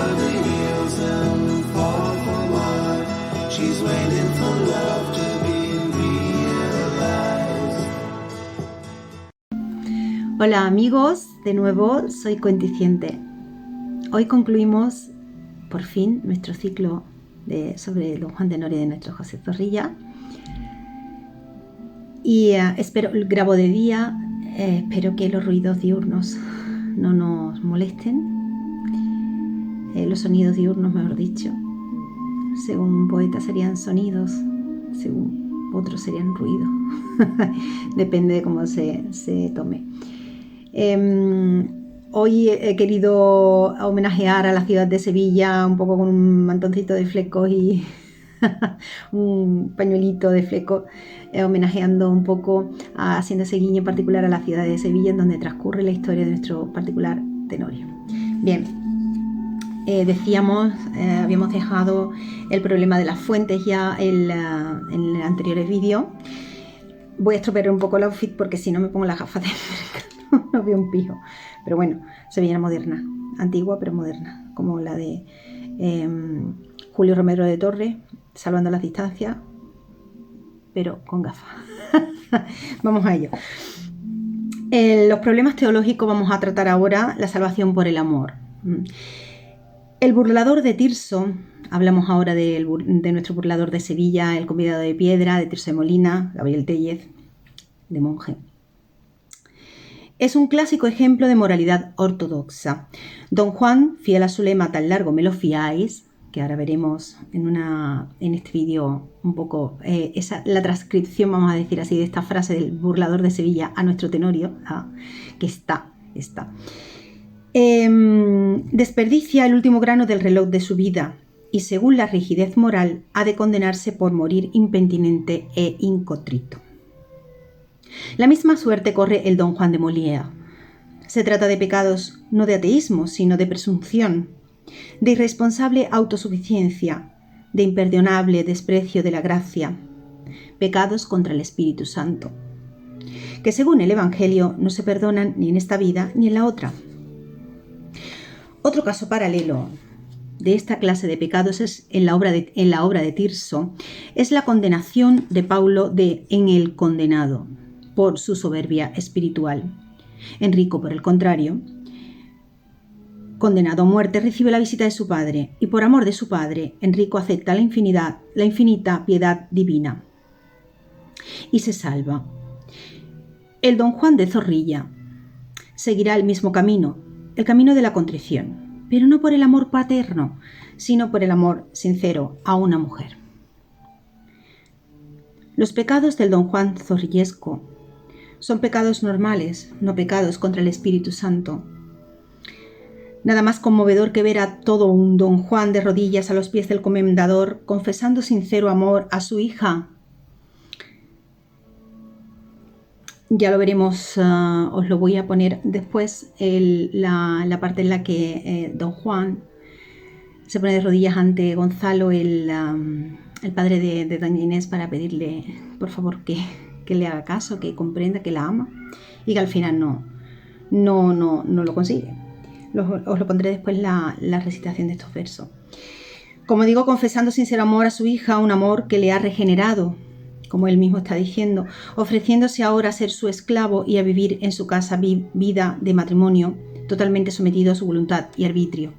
over the hills and fall for what she's waiting for love to be realized. Hola amigos, de nuevo soy Cuenticiente. Hoy concluimos por fin nuestro ciclo sobre Don Juan de Noria de nuestro José Zorrilla. Y grabo de día, espero que los ruidos diurnos no nos molesten, los sonidos diurnos mejor dicho. Según un poeta serían sonidos, según otros serían ruidos, depende de cómo se tome. Hoy he querido homenajear a la ciudad de Sevilla un poco con un mantoncito de flecos y un pañuelito de flecos, homenajeando un poco, haciendo ese guiño particular a la ciudad de Sevilla, en donde transcurre la historia de nuestro particular Tenorio. Bien, habíamos dejado el problema de las fuentes ya en el anterior vídeo. Voy a estropear un poco el outfit porque si no me pongo las gafas de cerca, no veo un pijo. Pero bueno, sevillana moderna, antigua pero moderna, como la de Julio Romero de Torres, salvando las distancias, pero con gafas. Vamos a ello. Los problemas teológicos vamos a tratar ahora la salvación por el amor. El burlador de Tirso, hablamos ahora de nuestro burlador de Sevilla, el convidado de piedra, de Tirso de Molina, Gabriel Tellez, de monje. Es un clásico ejemplo de moralidad ortodoxa. Don Juan, fiel a su lema tan largo me lo fiáis, que ahora veremos en este vídeo un poco la transcripción, vamos a decir así, de esta frase del burlador de Sevilla a nuestro Tenorio, que está. Desperdicia el último grano del reloj de su vida y según la rigidez moral ha de condenarse por morir impenitente e incontrito. La misma suerte corre el Don Juan de Molière. Se trata de pecados no de ateísmo, sino de presunción, de irresponsable autosuficiencia, de imperdonable desprecio de la gracia, pecados contra el Espíritu Santo, que según el Evangelio no se perdonan ni en esta vida ni en la otra. Otro caso paralelo de esta clase de pecados es en la obra de Tirso, es la condenación de Paulo en El Condenado por su soberbia espiritual. Enrico, por el contrario, condenado a muerte, recibe la visita de su padre y por amor de su padre, Enrico acepta la infinita piedad divina y se salva. El Don Juan de Zorrilla seguirá el mismo camino, el camino de la contrición, pero no por el amor paterno, sino por el amor sincero a una mujer. Los pecados del Don Juan zorrillesco son pecados normales, no pecados contra el Espíritu Santo. Nada más conmovedor que ver a todo un Don Juan de rodillas a los pies del comendador, confesando sincero amor a su hija. Ya lo veremos, os lo voy a poner después, la parte en la que Don Juan se pone de rodillas ante Gonzalo, el padre de Doña Inés, para pedirle, por favor, que le haga caso, que comprenda que la ama y que al final no lo consigue. Os lo pondré después la recitación de estos versos. Como digo, confesando sincero amor a su hija, un amor que le ha regenerado, como él mismo está diciendo, ofreciéndose ahora a ser su esclavo y a vivir en su casa vida de matrimonio, totalmente sometido a su voluntad y arbitrio.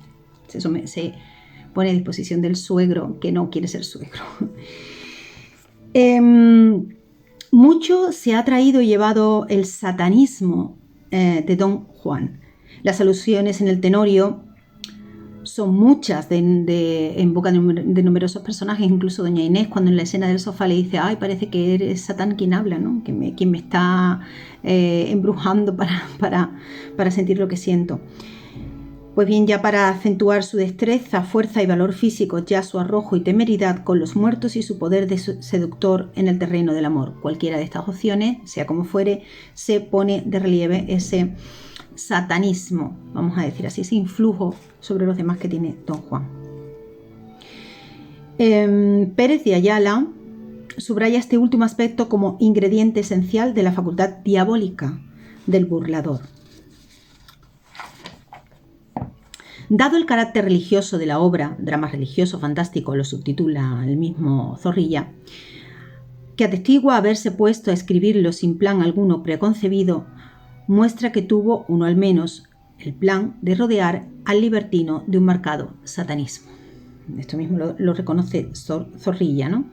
Se pone a disposición del suegro que no quiere ser suegro. Mucho se ha traído y llevado el satanismo de Don Juan. Las alusiones en el Tenorio son muchas en boca de numerosos personajes, incluso Doña Inés, cuando en la escena del sofá le dice: ay, parece que eres Satán quien habla, ¿no? Quien me está embrujando para sentir lo que siento. Pues bien, ya para acentuar su destreza, fuerza y valor físico, ya su arrojo y temeridad con los muertos y su poder de seductor en el terreno del amor. Cualquiera de estas opciones, sea como fuere, se pone de relieve ese satanismo, vamos a decir así, ese influjo sobre los demás que tiene Don Juan. Pérez de Ayala subraya este último aspecto como ingrediente esencial de la facultad diabólica del burlador. Dado el carácter religioso de la obra, drama religioso fantástico, lo subtitula el mismo Zorrilla, que atestigua haberse puesto a escribirlo sin plan alguno preconcebido, muestra que tuvo, uno al menos, el plan de rodear al libertino de un marcado satanismo. Esto mismo lo reconoce Zorrilla, ¿no?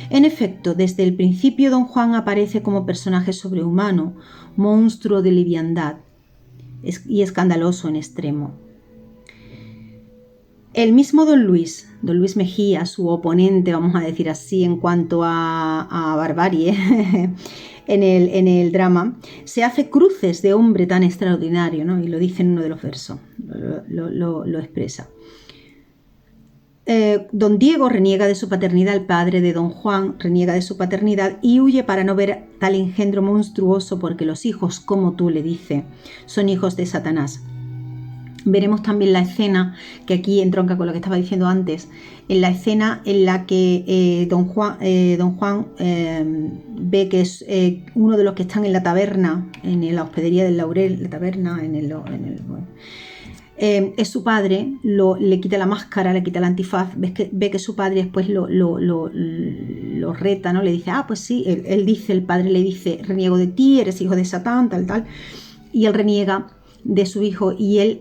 En efecto, desde el principio Don Juan aparece como personaje sobrehumano, monstruo de liviandad y escandaloso en extremo. El mismo Don Luis Mejía, su oponente, vamos a decir así, en cuanto a barbarie en el drama, se hace cruces de hombre tan extraordinario, ¿no? Y lo dice en uno de los versos, lo expresa. Don Diego reniega de su paternidad, el padre de Don Juan reniega de su paternidad y huye para no ver tal engendro monstruoso, porque los hijos, como tú le dice, son hijos de Satanás. Veremos también la escena que aquí entronca con lo que estaba diciendo antes, en la escena en la que Don Juan ve que es uno de los que están en la taberna, en la hospedería del Laurel, la taberna, es su padre, le quita la máscara, le quita el antifaz, ve que su padre después lo reta, ¿no? Le dice, pues sí, el padre le dice, reniego de ti, eres hijo de Satán, tal, y él reniega de su hijo y él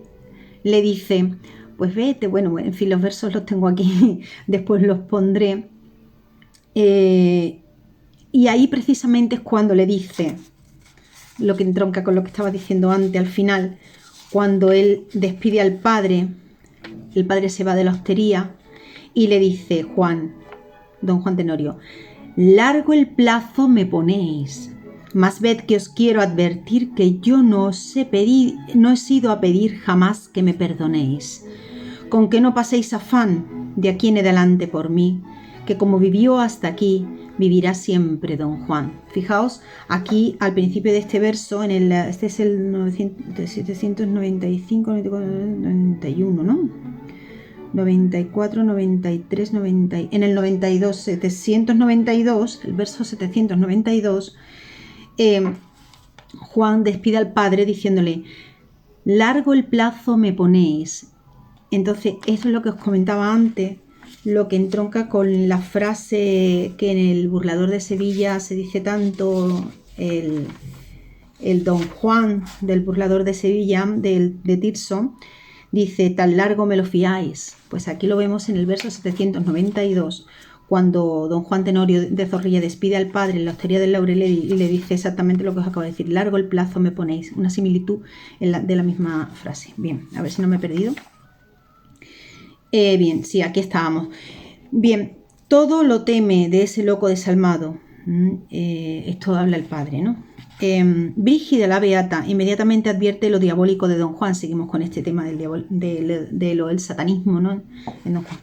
le dice, pues vete, bueno, en fin, los versos los tengo aquí, después los pondré. Y ahí precisamente es cuando le dice, lo que entronca con lo que estaba diciendo antes, al final, cuando él despide al padre, el padre se va de la hostería y le dice, Don Juan Tenorio, largo el plazo me ponéis. Mas ved que os quiero advertir que yo no he sido a pedir jamás que me perdonéis. Con que no paséis afán de aquí en adelante por mí, que como vivió hasta aquí, vivirá siempre Don Juan. Fijaos, aquí al principio de este verso, este es el 795, 91, ¿no? 94, 93, 90, en el 92, 792, el verso 792, Juan despide al padre diciéndole, largo el plazo me ponéis. Entonces, eso es lo que os comentaba antes, lo que entronca con la frase que en el Burlador de Sevilla se dice tanto, el Don Juan del Burlador de Sevilla, de Tirso, dice, tan largo me lo fiáis. Pues aquí lo vemos en el verso 792, cuando Don Juan Tenorio de Zorrilla despide al padre en la hostería del Laurel y le dice exactamente lo que os acabo de decir, largo el plazo me ponéis, una similitud de la misma frase. Bien, a ver si no me he perdido. Bien, sí, aquí estábamos. Bien, todo lo teme de ese loco desalmado. Esto habla el padre, ¿no? Brígida la beata inmediatamente advierte lo diabólico de Don Juan. Seguimos con este tema del satanismo, ¿no? En Don Juan.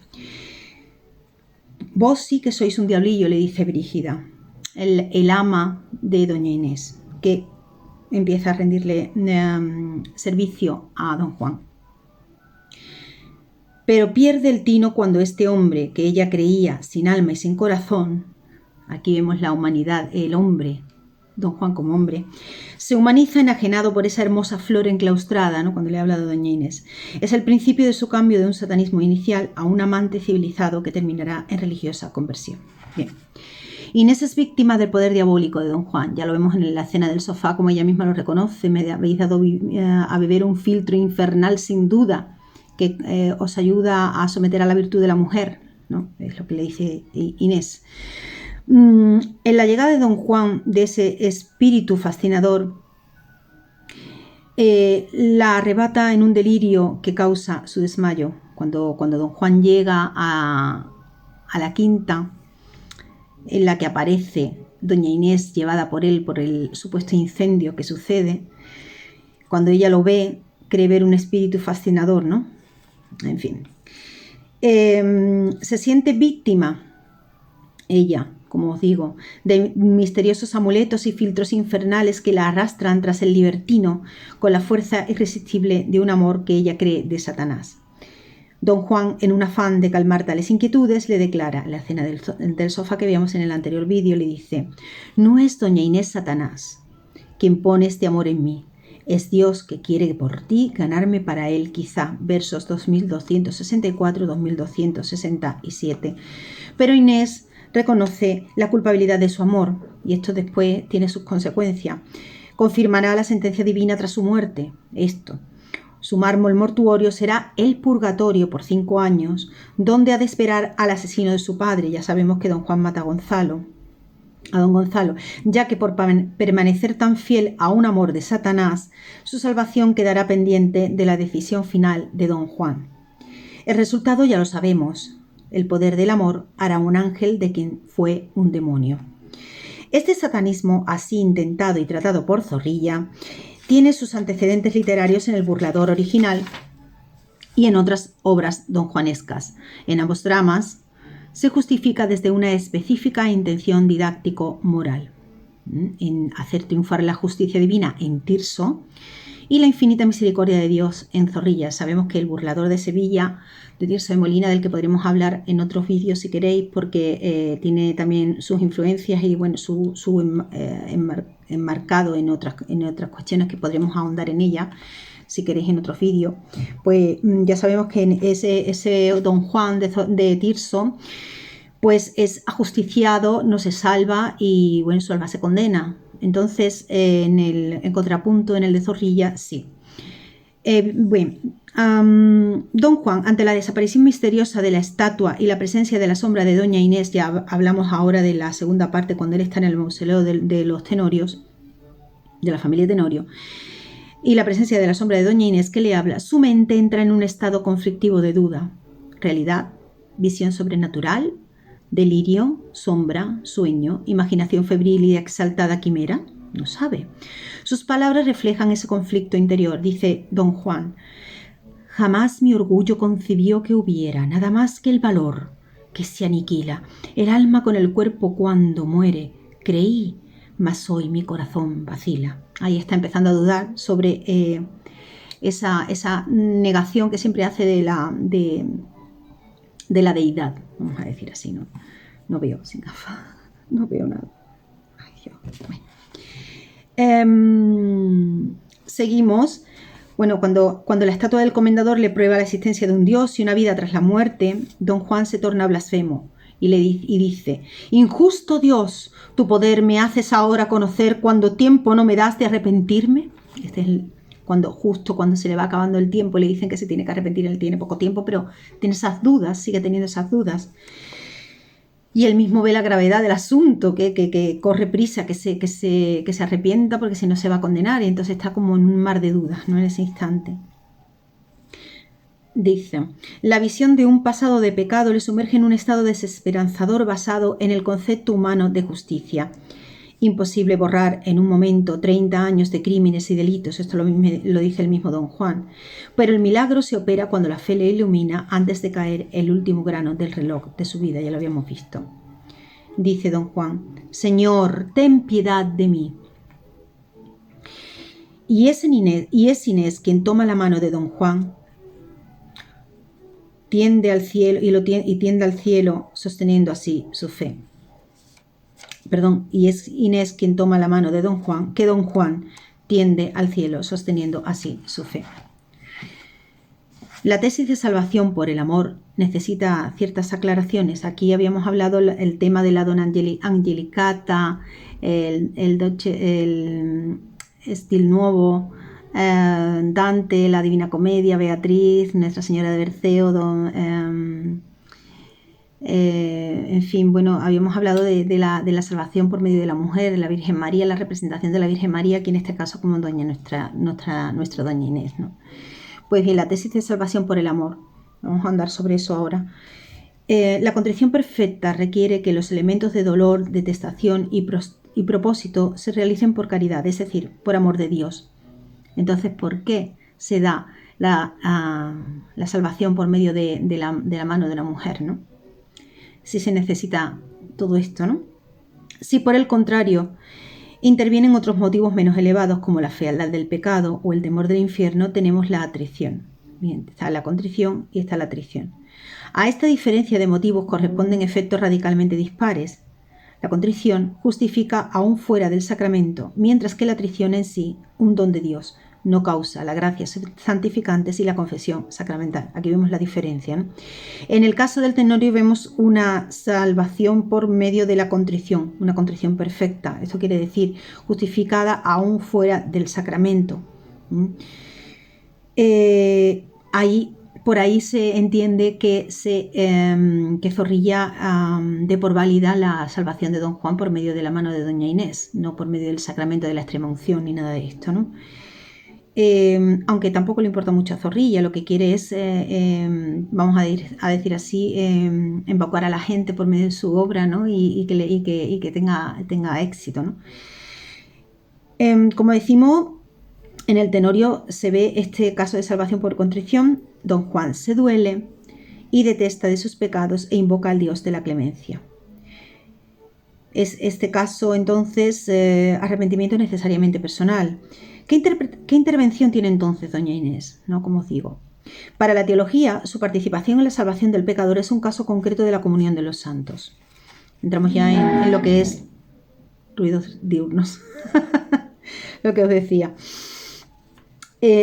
Vos sí que sois un diablillo, le dice Brígida, el ama de doña Inés, que empieza a rendirle servicio a Don Juan. Pero pierde el tino cuando este hombre, que ella creía sin alma y sin corazón, aquí vemos la humanidad, el hombre, Don Juan como hombre, se humaniza enajenado por esa hermosa flor enclaustrada, ¿no? Cuando le habla de doña Inés. Es el principio de su cambio de un satanismo inicial a un amante civilizado que terminará en religiosa conversión. Bien. Inés es víctima del poder diabólico de Don Juan, ya lo vemos en la escena del sofá, como ella misma lo reconoce, me habéis dado a beber un filtro infernal sin duda, que os ayuda a someter a la virtud de la mujer, ¿no? Es lo que le dice Inés. En la llegada de Don Juan, de ese espíritu fascinador, la arrebata en un delirio que causa su desmayo. Cuando Don Juan llega a la quinta, en la que aparece doña Inés llevada por él por el supuesto incendio que sucede, cuando ella lo ve, cree ver un espíritu fascinador, ¿no? En fin, se siente víctima, ella, como os digo, de misteriosos amuletos y filtros infernales que la arrastran tras el libertino con la fuerza irresistible de un amor que ella cree de Satanás. Don Juan, en un afán de calmar tales inquietudes, le declara, en la escena del sofá que veíamos en el anterior vídeo, le dice, no es doña Inés Satanás quien pone este amor en mí, Es Dios que quiere por ti ganarme para Él, quizá. Versos 2264-2267. Pero Inés reconoce la culpabilidad de su amor, y esto después tiene sus consecuencias. Confirmará la sentencia divina tras su muerte. Su mármol mortuorio será el purgatorio por 5 años, donde ha de esperar al asesino de su padre. Ya sabemos que don Juan mata a don Gonzalo, ya que por permanecer tan fiel a un amor de Satanás, su salvación quedará pendiente de la decisión final de don Juan. El resultado ya lo sabemos. El poder del amor hará un ángel de quien fue un demonio. Este satanismo, así intentado y tratado por Zorrilla, tiene sus antecedentes literarios en El burlador original y en otras obras donjuanescas. En ambos dramas se justifica desde una específica intención didáctico-moral, en hacer triunfar la justicia divina en Tirso y la infinita misericordia de Dios en Zorrilla. Sabemos que El burlador de Sevilla, de Tirso de Molina, del que podremos hablar en otros vídeos si queréis, porque tiene también sus influencias y bueno, su enmarcado en otras cuestiones que podremos ahondar en ella si queréis en otros vídeos. Pues ya sabemos que en ese don Juan de Tirso pues es ajusticiado, no se salva y bueno, su alma se condena. Entonces, en contrapunto, en el de Zorrilla, sí. Don Juan, ante la desaparición misteriosa de la estatua y la presencia de la sombra de doña Inés, ya hablamos ahora de la segunda parte, cuando él está en el mausoleo de los Tenorios, de la familia Tenorio, y la presencia de la sombra de doña Inés que le habla, su mente entra en un estado conflictivo de duda, realidad, visión sobrenatural, delirio, sombra, sueño, imaginación febril y exaltada quimera. No sabe. Sus palabras reflejan ese conflicto interior. Dice don Juan: jamás mi orgullo concibió que hubiera nada más que el valor que se aniquila, el alma con el cuerpo cuando muere. Creí, mas hoy mi corazón vacila. Ahí está empezando a dudar sobre esa negación que siempre hace de la deidad, vamos a decir así, ¿no? No veo sin gafas, no veo nada. Ay, Dios. Bueno. Seguimos. Bueno, cuando la estatua del comendador le prueba la existencia de un dios y una vida tras la muerte, don Juan se torna blasfemo y dice: injusto Dios, tu poder me haces ahora conocer cuando tiempo no me das de arrepentirme. Este es justo cuando se le va acabando el tiempo, le dicen que se tiene que arrepentir, él tiene poco tiempo, pero tiene esas dudas, sigue teniendo esas dudas. Y él mismo ve la gravedad del asunto, que corre prisa, que se arrepienta, porque si no se va a condenar, y entonces está como en un mar de dudas, ¿no? En ese instante. Dice: la visión de un pasado de pecado le sumerge en un estado desesperanzador basado en el concepto humano de justicia. Imposible borrar en un momento 30 años de crímenes y delitos, esto lo dice el mismo don Juan, pero el milagro se opera cuando la fe le ilumina antes de caer el último grano del reloj de su vida, ya lo habíamos visto. Dice don Juan: Señor, ten piedad de mí. Y es Inés quien toma la mano de don Juan, tiende al cielo y tiende al cielo sosteniendo así su fe. Y es Inés quien toma la mano de don Juan, que don Juan tiende al cielo sosteniendo así su fe. La tesis de salvación por el amor necesita ciertas aclaraciones. Aquí habíamos hablado el tema de la Donna Angelicata, el Stil Nuovo, Dante, la Divina Comedia, Beatriz, Nuestra Señora de Berceo, en fin, bueno, habíamos hablado de la salvación por medio de la mujer, de la Virgen María, la representación de la Virgen María, aquí en este caso como nuestra doña Inés, ¿no? Pues bien, la tesis de salvación por el amor, vamos a andar sobre eso ahora. La contrición perfecta requiere que los elementos de dolor, detestación y propósito se realicen por caridad, es decir, por amor de Dios. Entonces, ¿por qué se da la salvación por medio de la mano de la mujer, ¿no? Si se necesita todo esto, ¿no? Si por el contrario intervienen otros motivos menos elevados como la fealdad del pecado o el temor del infierno, tenemos la atrición. Bien, está la contrición y está la atrición. A esta diferencia de motivos corresponden efectos radicalmente dispares. La contrición justifica aún fuera del sacramento, mientras que la atrición en sí, un don de Dios, no causa, la gracia santificante y la confesión sacramental. Aquí vemos la diferencia, ¿no? En el caso del tenorio vemos una salvación por medio de la contrición, una contrición perfecta. Esto quiere decir justificada aún fuera del sacramento. Por ahí se entiende que Zorrilla dé por válida la salvación de don Juan por medio de la mano de doña Inés, no por medio del sacramento de la extrema unción ni nada de esto, ¿no? Aunque tampoco le importa mucho a Zorrilla, lo que quiere es, vamos a decir así, embaucar a la gente por medio de su obra, ¿no? y que tenga éxito, ¿no? Como decimos, en el tenorio se ve este caso de salvación por contrición. Don Juan se duele y detesta de sus pecados e invoca al Dios de la clemencia. Es este caso, entonces, arrepentimiento necesariamente personal. ¿Qué intervención tiene entonces doña Inés? ¿No? Como os digo. Para la teología, su participación en la salvación del pecador es un caso concreto de la comunión de los santos. Entramos ya en lo que es ruidos diurnos. Lo que os decía.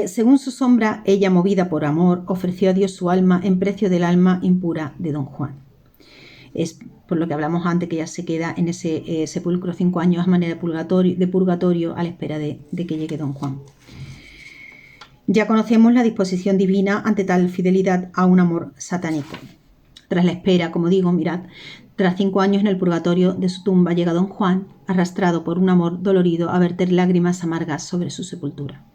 Según su sombra, ella, movida por amor, ofreció a Dios su alma en precio del alma impura de don Juan. Es por lo que hablamos antes, que ella se queda en ese sepulcro 5 años a manera de purgatorio a la espera de que llegue don Juan. Ya conocemos la disposición divina ante tal fidelidad a un amor satánico. Tras la espera, como digo, mirad, tras 5 años en el purgatorio de su tumba llega don Juan, arrastrado por un amor dolorido, a verter lágrimas amargas sobre su sepultura.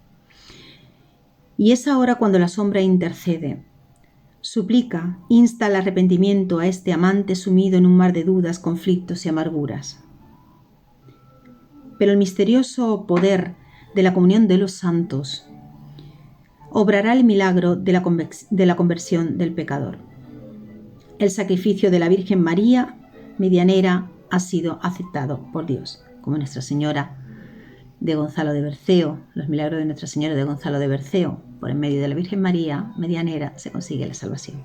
Y es ahora cuando la sombra intercede, suplica, insta al arrepentimiento a este amante sumido en un mar de dudas, conflictos y amarguras. Pero el misterioso poder de la comunión de los santos obrará el milagro de la conversión del pecador. El sacrificio de la Virgen María, medianera, ha sido aceptado por Dios, como Nuestra Señora de Gonzalo de Berceo, los milagros de Nuestra Señora de Gonzalo de Berceo. Por en medio de la Virgen María, medianera, se consigue la salvación.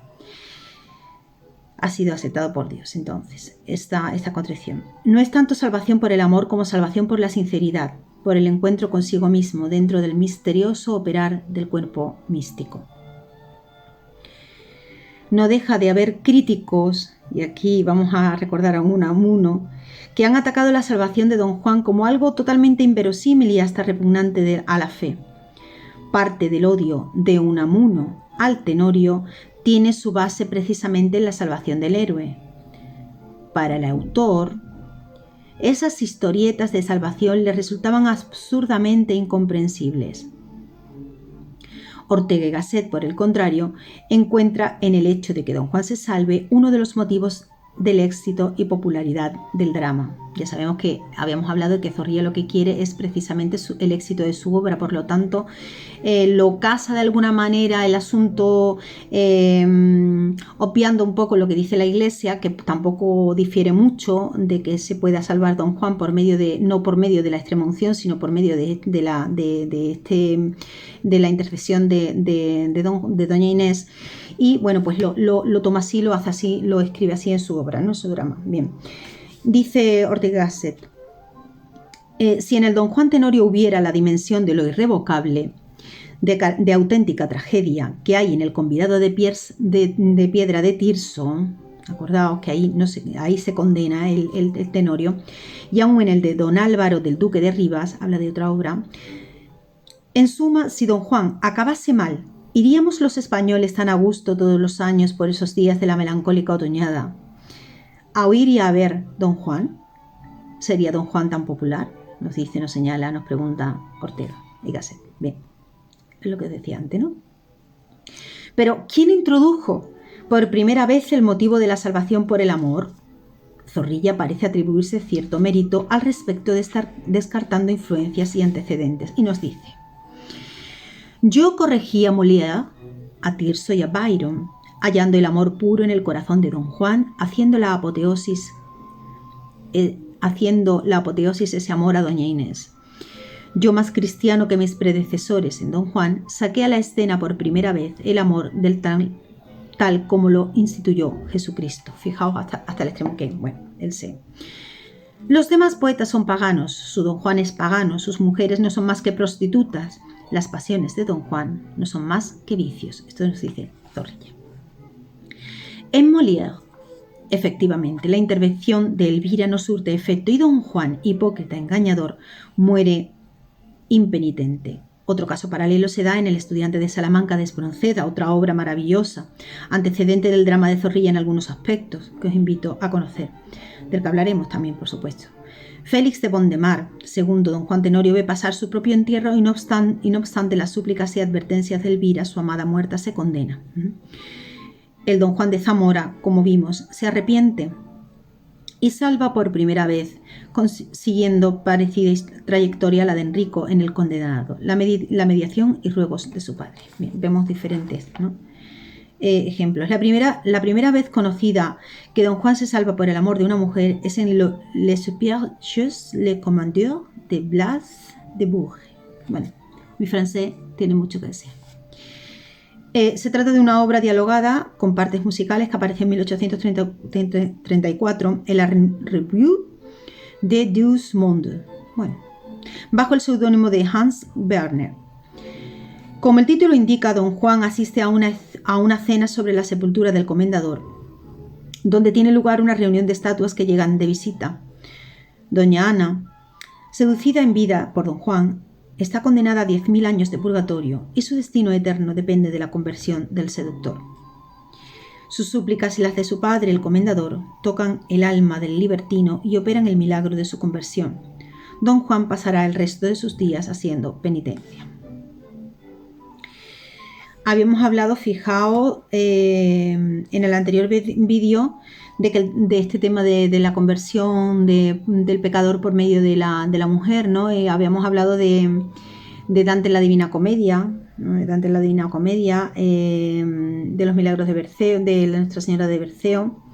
Ha sido aceptado por Dios, entonces, esta contrición. No es tanto salvación por el amor como salvación por la sinceridad, por el encuentro consigo mismo dentro del misterioso operar del cuerpo místico. No deja de haber críticos, y aquí vamos a recordar a uno, que han atacado la salvación de don Juan como algo totalmente inverosímil y hasta repugnante a la fe. Parte del odio de Unamuno al tenorio tiene su base precisamente en la salvación del héroe. Para el autor, esas historietas de salvación le resultaban absurdamente incomprensibles. Ortega y Gasset, por el contrario, encuentra en el hecho de que don Juan se salve uno de los motivos del éxito y popularidad del drama. Ya sabemos que habíamos hablado de que Zorrilla lo que quiere es precisamente el éxito de su obra, por lo tanto lo casa de alguna manera el asunto, obviando un poco lo que dice la Iglesia, que tampoco difiere mucho de que se pueda salvar don Juan no por medio de la extrema unción, sino por medio de la intercesión de doña Inés. Y bueno, pues lo toma así, lo hace así, lo escribe así en su obra, ¿no? En su drama. Bien. Dice Ortega y Gasset, si en el don Juan Tenorio hubiera la dimensión de lo irrevocable, de auténtica tragedia que hay en el convidado de piedra de Tirso, acordaos que ahí se condena el Tenorio, y aún en el de don Álvaro del Duque de Rivas, habla de otra obra. En suma, si don Juan acabase mal, ¿iríamos los españoles tan a gusto todos los años por esos días de la melancólica otoñada a oír y a ver don Juan? ¿Sería don Juan tan popular? Nos dice, nos señala, nos pregunta Ortega y Gasset. Bien, es lo que decía antes, ¿no? Pero, ¿quién introdujo por primera vez el motivo de la salvación por el amor? Zorrilla parece atribuirse cierto mérito al respecto de estar descartando influencias y antecedentes, y nos dice: yo corregí a Molière, a Tirso y a Byron, hallando el amor puro en el corazón de don Juan, haciendo la apoteosis ese amor a doña Inés. Yo, más cristiano que mis predecesores en don Juan, saqué a la escena por primera vez el amor del tal como lo instituyó Jesucristo. Fijaos hasta el extremo que, bueno, él sé. Los demás poetas son paganos, su don Juan es pagano, sus mujeres no son más que prostitutas, Las pasiones de Don Juan no son más que vicios. Esto nos dice Zorrilla. En Molière, efectivamente, la intervención de Elvira no surte efecto y Don Juan, hipócrita engañador, muere impenitente. Otro caso paralelo se da en El estudiante de Salamanca de Espronceda, otra obra maravillosa, antecedente del drama de Zorrilla en algunos aspectos, que os invito a conocer, del que hablaremos también, por supuesto. Félix de Bondemar, segundo Don Juan Tenorio, ve pasar su propio entierro y no obstante las súplicas y advertencias de Elvira, su amada muerta, se condena. El Don Juan de Zamora, como vimos, se arrepiente y salva por primera vez, siguiendo parecida trayectoria a la de Enrico en El condenado, la mediación y ruegos de su padre. Bien, vemos diferentes, ¿no? Ejemplos. La primera vez conocida que Don Juan se salva por el amor de una mujer es en Le Superjus, Le Commandeur de Blas de Bourges. Bueno, mi francés tiene mucho que decir. Se trata de una obra dialogada con partes musicales que apareció en 1834 en la Revue de Deux Mondes, bueno, bajo el seudónimo de Hans Werner. Como el título indica, Don Juan asiste a una cena sobre la sepultura del comendador, donde tiene lugar una reunión de estatuas que llegan de visita. Doña Ana, seducida en vida por Don Juan, está condenada a 10.000 años de purgatorio y su destino eterno depende de la conversión del seductor. Sus súplicas y las de su padre, el comendador, tocan el alma del libertino y operan el milagro de su conversión. Don Juan pasará el resto de sus días haciendo penitencia. Habíamos hablado, fijaos, en el anterior vídeo de este tema de la conversión del pecador por medio de la mujer, ¿no? Habíamos hablado de Dante en la Divina Comedia, ¿no? De los milagros de Berceo, de Nuestra Señora de Berceo.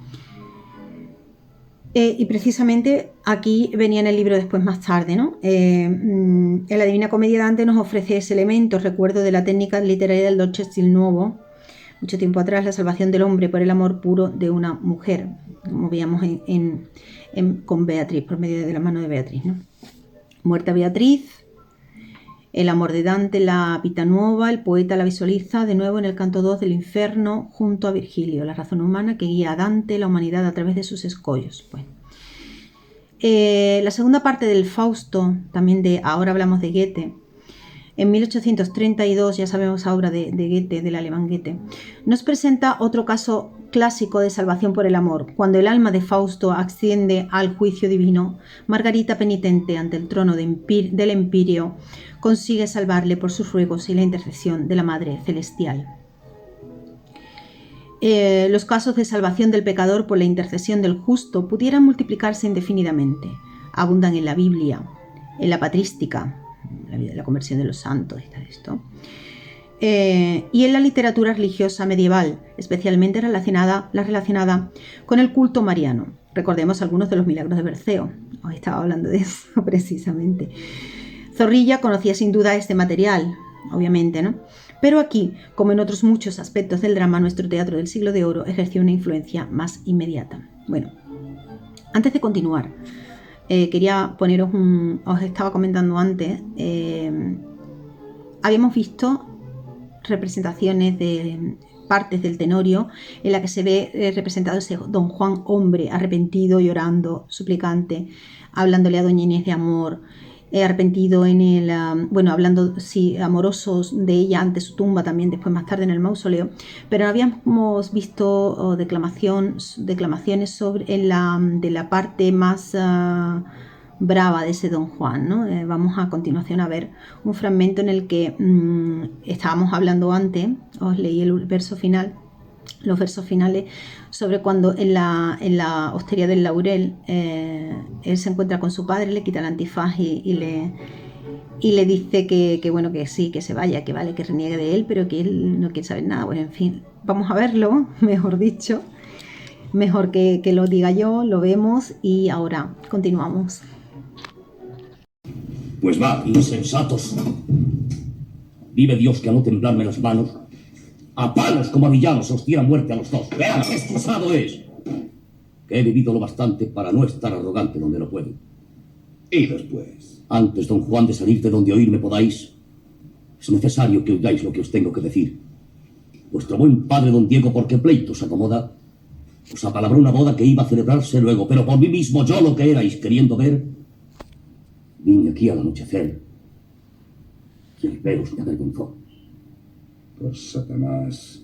Y precisamente aquí venía en el libro después más tarde, ¿no? En la Divina Comedia Dante nos ofrece ese elemento, recuerdo de la técnica literaria del Dolce Stil Nuovo, mucho tiempo atrás, la salvación del hombre por el amor puro de una mujer, como veíamos con Beatriz, por medio de la mano de Beatriz, ¿no? Muerta Beatriz, el amor de Dante, la Vita Nuova, el poeta la visualiza de nuevo en el canto 2 del Inferno junto a Virgilio, la razón humana que guía a Dante, la humanidad a través de sus escollos. Bueno. La segunda parte del Fausto, también de Ahora hablamos de Goethe, en 1832, ya sabemos obra de Goethe, del alemán Goethe, nos presenta otro caso clásico de salvación por el amor. Cuando el alma de Fausto asciende al juicio divino, Margarita, penitente ante el trono del Empirio, consigue salvarle por sus ruegos y la intercesión de la Madre Celestial. Los casos de salvación del pecador por la intercesión del justo pudieran multiplicarse indefinidamente. Abundan en la Biblia, en la patrística, la conversión de los santos y tal esto, y en la literatura religiosa medieval, especialmente la relacionada con el culto mariano. Recordemos algunos de los milagros de Berceo. Hoy estaba hablando de eso precisamente. Zorrilla conocía sin duda este material, obviamente, ¿no? Pero aquí, como en otros muchos aspectos del drama, nuestro teatro del siglo de oro ejerció una influencia más inmediata. Bueno, antes de continuar, quería poneros os estaba comentando antes, habíamos visto representaciones de partes del Tenorio en la que se ve representado ese Don Juan hombre arrepentido, llorando, suplicante, hablándole a Doña Inés de amor, arrepentido hablando amorosos de ella ante su tumba, también después más tarde en el mausoleo, pero habíamos visto declamaciones sobre de la parte más brava de ese Don Juan, ¿no? Vamos a continuación a ver un fragmento en el que estábamos hablando antes, os leí los versos finales, sobre cuando en la hostería del Laurel él se encuentra con su padre, le quita el antifaz y le dice que bueno, que sí, que se vaya, que vale, que reniegue de él, pero que él no quiere saber nada. Bueno, en fin, vamos a verlo, mejor dicho, mejor que lo diga yo, lo vemos y ahora continuamos. Pues va, insensatos. Vive Dios que a no temblarme las manos, a palos como a villanos os diera muerte a los dos. ¡Vean qué excusado es! Que he vivido lo bastante para no estar arrogante donde no puedo. Y después, antes, don Juan, de salir de donde oírme podáis, Es necesario que oigáis lo que os tengo que decir. Vuestro buen padre don Diego, porque pleito se acomoda, os apalabró una boda que iba a celebrarse luego, pero por mí mismo, yo lo que erais queriendo ver, vine aquí al anochecer y el veros me avergonzó. Por Satanás,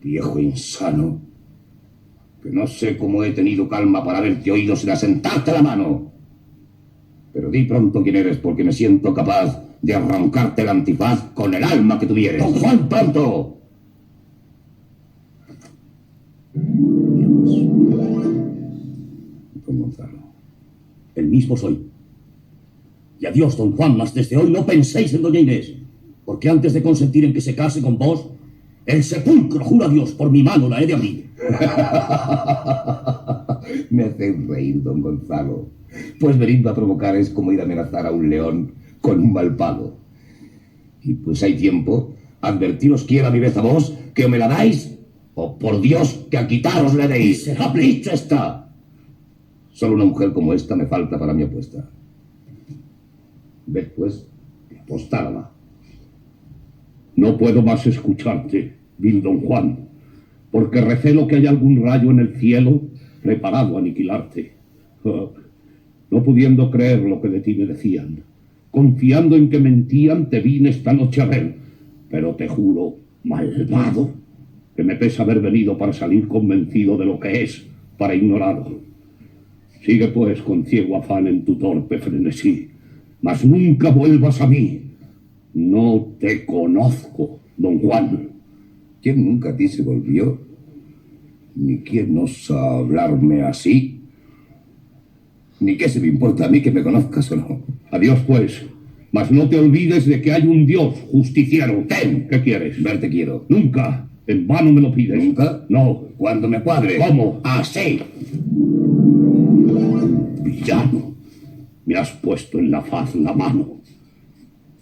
viejo insano, que no sé cómo he tenido calma para haberte oído sin asentarte la mano. Pero di pronto quién eres, porque me siento capaz de arrancarte el antifaz con el alma que tuvieres. ¡Don Juan, pronto! Don Gonzalo. El mismo soy. Y adiós, don Juan, mas desde hoy no penséis en doña Inés, porque antes de consentir en que se case con vos, el sepulcro, juro a Dios, por mi mano la he de abrir. Me hacéis reír, don Gonzalo. Pues venirme a provocar es como ir a amenazar a un león con un mal palo. Y pues hay tiempo, advertiros quiero a mi vez a vos que o me la dais, o por Dios que a quitaros le deis. Será ¡Dicho está! Solo una mujer como esta me falta para mi apuesta. Ved pues, apostárala. No puedo más escucharte, vil don Juan, porque recelo que haya algún rayo en el cielo preparado a aniquilarte. No pudiendo creer lo que de ti me decían, confiando en que mentían, te vine esta noche a ver, pero te juro, malvado, que me pesa haber venido para salir convencido de lo que es, para ignorarlo. Sigue pues con ciego afán en tu torpe frenesí, mas nunca vuelvas a mí. No te conozco, don Juan. ¿Quién nunca a ti se volvió? ¿Ni quién osa hablarme así? ¿Ni qué se me importa a mí que me conozcas o no? Adiós pues, mas no te olvides de que hay un Dios justiciero. Ten. ¿Qué quieres? Verte quiero. Nunca, en vano me lo pides. ¿Nunca? No. Cuando me cuadre. ¿Cómo? Así. Villano, me has puesto en la faz la mano.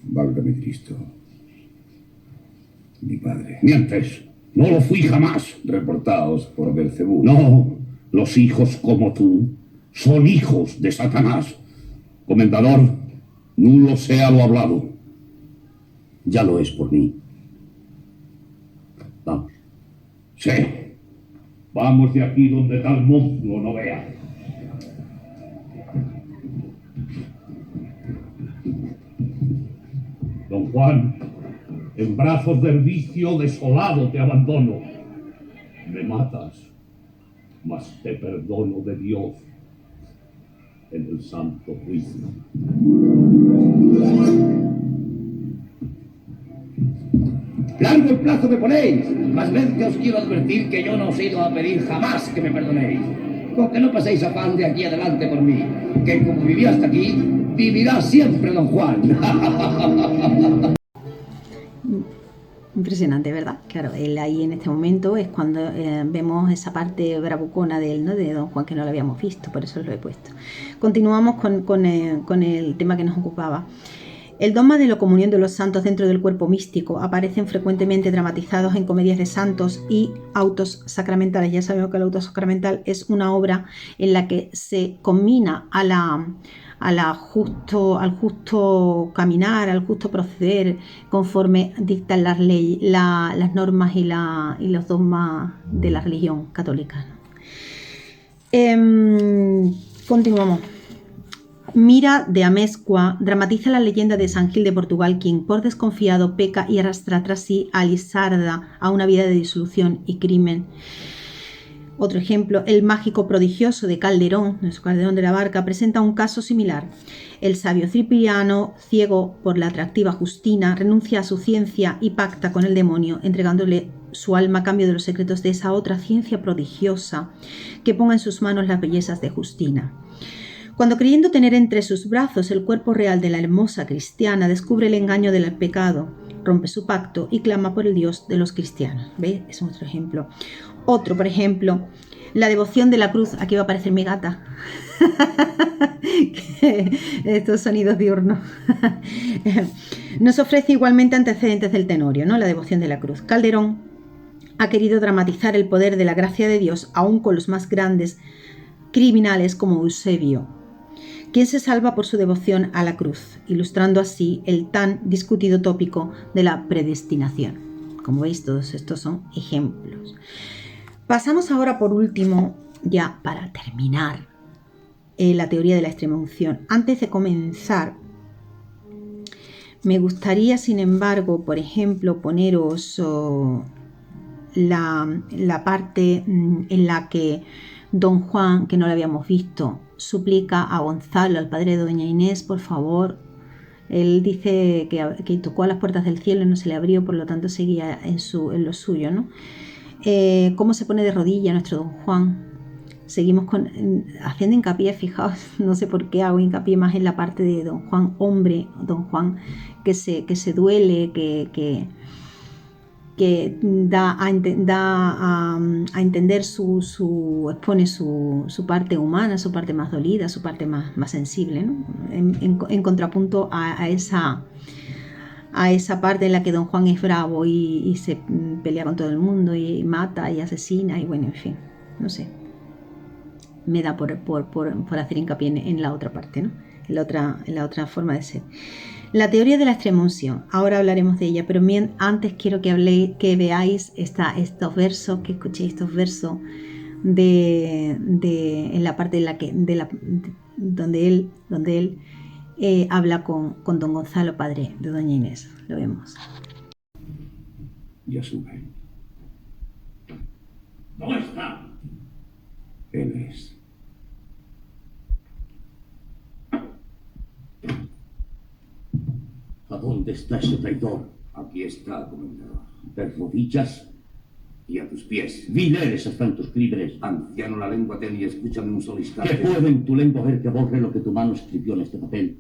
Válgame Cristo. Mi padre. Mientes, no lo fui jamás. Reportaos por Belcebú. No, los hijos como tú son hijos de Satanás. Comendador, nulo sea lo hablado. Ya lo es por mí. Vamos. Sí, vamos de aquí donde tal monstruo no vea. Don Juan, en brazos del vicio desolado te abandono. Me matas, mas te perdono de Dios en el santo juicio. Largo el plazo me ponéis, mas ved que os quiero advertir que yo no os he ido a pedir jamás que me perdonéis. Con que no paséis afán de aquí adelante por mí, que como viví hasta aquí, vivirá siempre don Juan. Impresionante, ¿verdad? Claro, él ahí en este momento es cuando vemos esa parte bravucona de él, ¿no? De don Juan, que no lo habíamos visto, por eso lo he puesto. Continuamos con el tema que nos ocupaba. El dogma de la comunión de los santos dentro del cuerpo místico aparecen frecuentemente dramatizados en comedias de santos y autos sacramentales. Ya sabemos que el auto sacramental es una obra en la que se combina al justo caminar, al justo proceder conforme dictan las leyes, las normas y los dogmas de la religión católica. Continuamos. Mira de Amezcua dramatiza la leyenda de San Gil de Portugal, quien por desconfiado peca y arrastra tras sí a Lisarda a una vida de disolución y crimen. Otro ejemplo, el mágico prodigioso de Calderón, nuestro Calderón de la Barca, presenta un caso similar. El sabio Cipriano, ciego por la atractiva Justina, renuncia a su ciencia y pacta con el demonio, entregándole su alma a cambio de los secretos de esa otra ciencia prodigiosa que ponga en sus manos las bellezas de Justina. Cuando, creyendo tener entre sus brazos el cuerpo real de la hermosa cristiana, descubre el engaño del pecado, rompe su pacto y clama por el Dios de los cristianos. ¿Veis? Es otro ejemplo. Otro, por ejemplo, la devoción de la cruz. Aquí va a aparecer mi gata. Estos sonidos diurnos. Nos ofrece igualmente antecedentes del Tenorio, ¿no? La devoción de la cruz. Calderón ha querido dramatizar el poder de la gracia de Dios aún con los más grandes criminales como Eusebio. quien se salva por su devoción a la cruz, ilustrando así el tan discutido tópico de la predestinación. Como veis, todos estos son ejemplos. Pasamos ahora, por último, ya para terminar, la teoría de la extrema unción. Antes de comenzar, me gustaría, sin embargo, por ejemplo, poneros la parte en la que Don Juan, que no lo habíamos visto, suplica a Gonzalo, al padre de doña Inés, por favor. Él dice que tocó a las puertas del cielo y no se le abrió, por lo tanto seguía en lo suyo, ¿no? Cómo se pone de rodilla nuestro Don Juan. Seguimos haciendo hincapié, fijaos, no sé por qué hago hincapié más en la parte de Don Juan, hombre, Don Juan, que se duele, que da a entender expone su parte humana, su parte más dolida, su parte más sensible, ¿no? En contrapunto a esa parte en la que Don Juan es bravo y se pelea con todo el mundo y mata y asesina y bueno, en fin, no sé. Me da por hacer hincapié en la otra parte, ¿no? En la otra forma de ser. La teoría de la extrema unción, ahora hablaremos de ella, pero antes quiero que veáis estos versos, que escuchéis estos versos en la parte donde él habla con don Gonzalo, padre de doña Inés. Lo vemos. Ya sube. ¿Dónde está? Él es. ¿A dónde está ese traidor? Aquí está, comendador. De rodillas. Y a tus pies. Vileres están tus crímenes. Anciano, la lengua tenue, escúchame un solo instante. ¿Qué puede en tu lengua ver que borre lo que tu mano escribió en este papel?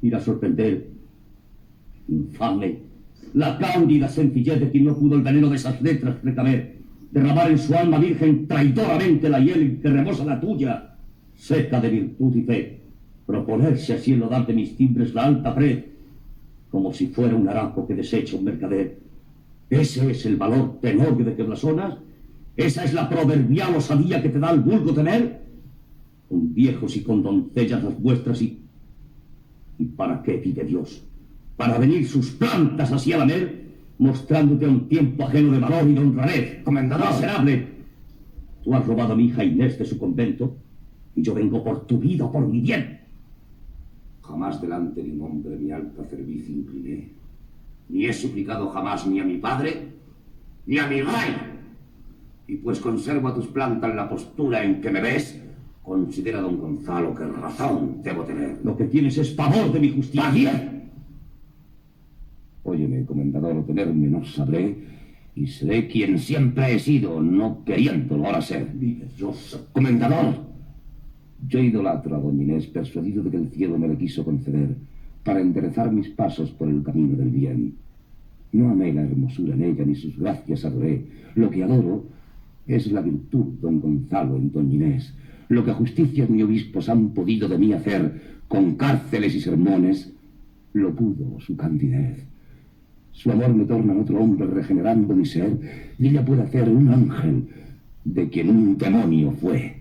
Ir a sorprender. Infame. La cándida sencillez de quien no pudo el veneno de esas letras precaver. Derramar en su alma virgen traidoramente la hiel que rebosa la tuya. Seca de virtud y fe. Proponerse así en lo dar de mis timbres la alta pared. Como si fuera un harapo que desecha un mercader. ¿Ese es el valor tenorio de que blasonas? ¿Esa es la proverbial osadía que te da el vulgo tener? Con viejos y con doncellas las vuestras ¿y para qué vive Dios? ¿Para venir sus plantas así a lamer? Mostrándote a un tiempo ajeno de valor y de honradez. Comendador. Miserable. Tú has robado a mi hija Inés de su convento y yo vengo por tu vida, por mi bien. Jamás delante de un hombre mi alta cerviz incliné, ni he suplicado jamás ni a mi padre, ni a mi rey. Y pues conservo a tus plantas la postura en que me ves, considera, don Gonzalo, que razón debo tener. Lo que tienes es favor de mi justicia. ¡Vaya! Óyeme, comendador, obtenerme no sabré, y seré quien siempre he sido, no queriéndolo ahora ser. Vive Dios. Comendador, yo idolatro a doña Inés, persuadido de que el cielo me le quiso conceder para enderezar mis pasos por el camino del bien. No amé la hermosura en ella, ni sus gracias adoré. Lo que adoro es la virtud, don Gonzalo, en doña Inés. Lo que justicias ni obispos han podido de mí hacer con cárceles y sermones, lo pudo su candidez. Su amor me torna en otro hombre regenerando mi ser, y ella puede hacer un ángel de quien un demonio fue.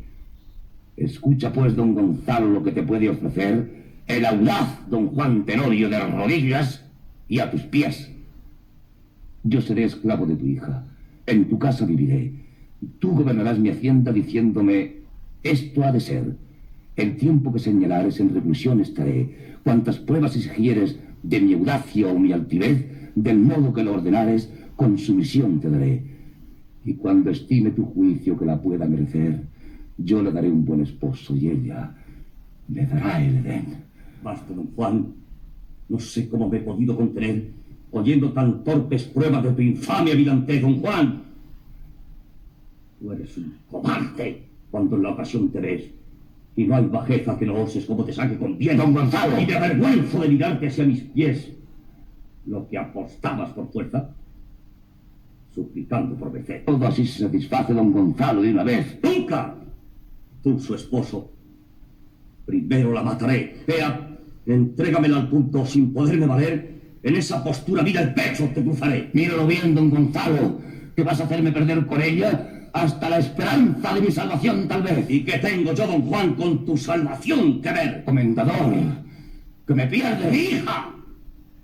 Escucha pues, don Gonzalo, lo que te puede ofrecer el audaz don Juan Tenorio de rodillas y a tus pies. Yo seré esclavo de tu hija, en tu casa viviré. Tú gobernarás mi hacienda diciéndome, esto ha de ser. El tiempo que señalares en reclusión estaré. Cuantas pruebas exigieres de mi audacia o mi altivez, del modo que lo ordenares, con sumisión te daré. Y cuando estime tu juicio que la pueda merecer, yo le daré un buen esposo y ella me dará el Edén. Basta, don Juan. No sé cómo me he podido contener oyendo tan torpes pruebas de tu infame evidente, don Juan. Tú eres un cobarde cuando en la ocasión te ves. Y no hay bajeza que no oses como te saque con bien, don Gonzalo. Y me avergüenzo de mirarte hacia mis pies. Lo que apostabas por fuerza, suplicando por vejez. Todo así se satisface don Gonzalo de una vez. ¡Nunca! Tú, su esposo, primero la mataré. Vea, entrégamela al punto sin poderme valer. En esa postura, mira el pecho, te cruzaré. Míralo bien, don Gonzalo, que vas a hacerme perder con ella. hasta la esperanza de mi salvación, tal vez. ¿Y qué tengo yo, don Juan, con tu salvación que ver? Comendador, que me pierde mi hija.